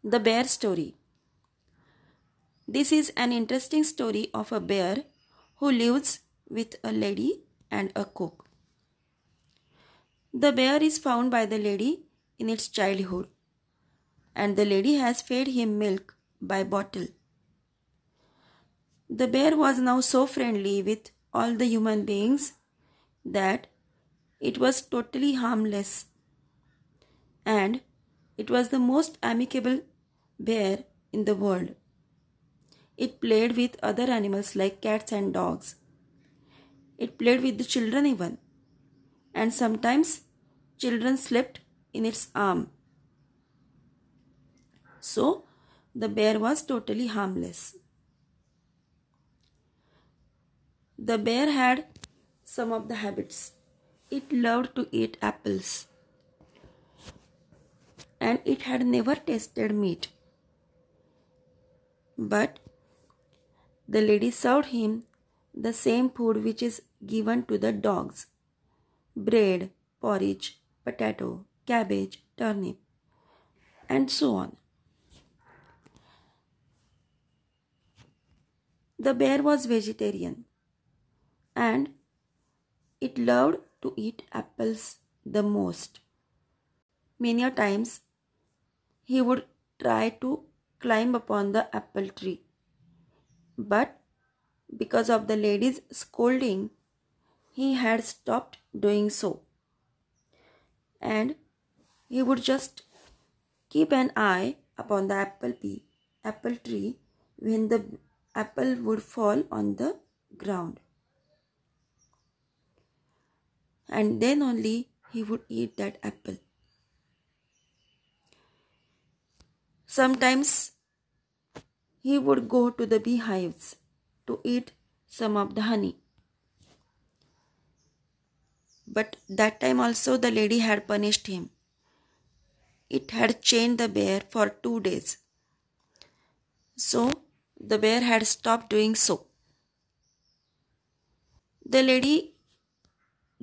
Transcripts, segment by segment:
The Bear Story. This is an interesting story of a bear who lives with a lady and a cook. The bear is found by the lady in its childhood, and the lady has fed him milk by bottle. The bear was now so friendly with all the human beings that it was totally harmless, and it was the most amicable bear in the world. It played with other animals like cats and dogs. It played with the children even, and sometimes children slept in its arm. So the bear was totally harmless. The bear had some of the habits. It loved to eat apples, and it had never tasted meat. But the lady served him the same food which is given to the dogs: bread, porridge, potato, cabbage, turnip, and so on. The bear was vegetarian, and it loved to eat apples the most. Many a times he would try to climb upon the apple tree, but because of the lady's scolding, he had stopped doing so, and he would just keep an eye upon the apple tree when the apple would fall on the ground, and then only he would eat that apple. Sometimes he would go to the beehives to eat some of the honey. But that time also the lady had punished him. It had chained the bear for 2 days. So the bear had stopped doing so. The lady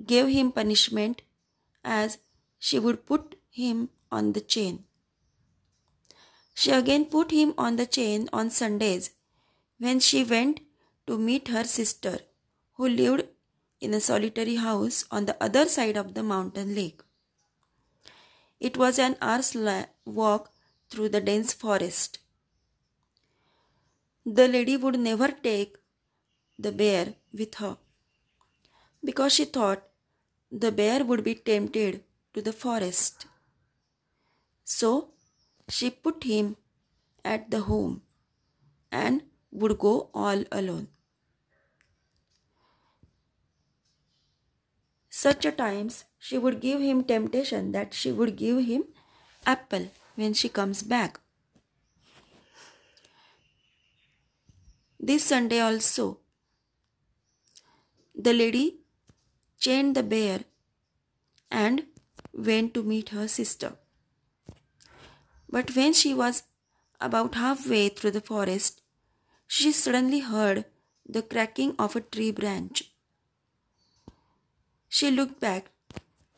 gave him punishment as she would put him on the chain. She again put him on the chain on Sundays when she went to meet her sister, who lived in a solitary house on the other side of the mountain lake. It was an hour's walk through the dense forest. The lady would never take the bear with her because she thought the bear would be tempted to the forest. So she put him at the home and would go all alone. Such a times she would give him temptation that she would give him apple when she comes back. This Sunday also, the lady chained the bear and went to meet her sister. But when she was about halfway through the forest, she suddenly heard the cracking of a tree branch. She looked back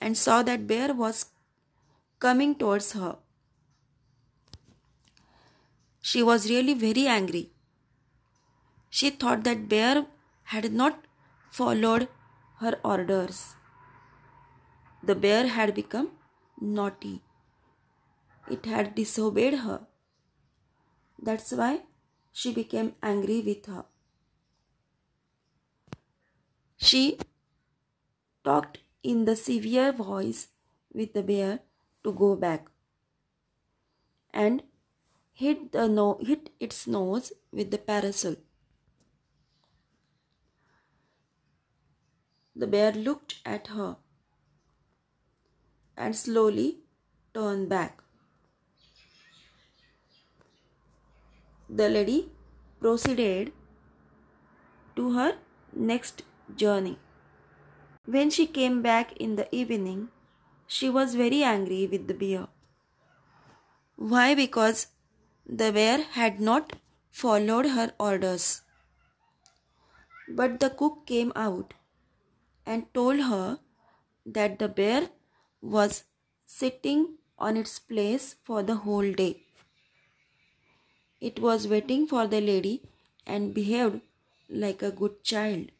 and saw that bear was coming towards her. She was really very angry. She thought that bear had not followed her orders. The bear had become naughty. It had disobeyed her. That's why she became angry with her. She talked in the severe voice with the bear to go back and hit its nose with the parasol. The bear looked at her and slowly turned back. The lady proceeded to her next journey. When she came back in the evening, she was very angry with the bear. Why? Because the bear had not followed her orders. But the cook came out and told her that the bear was sitting on its place for the whole day. It was waiting for the lady and behaved like a good child.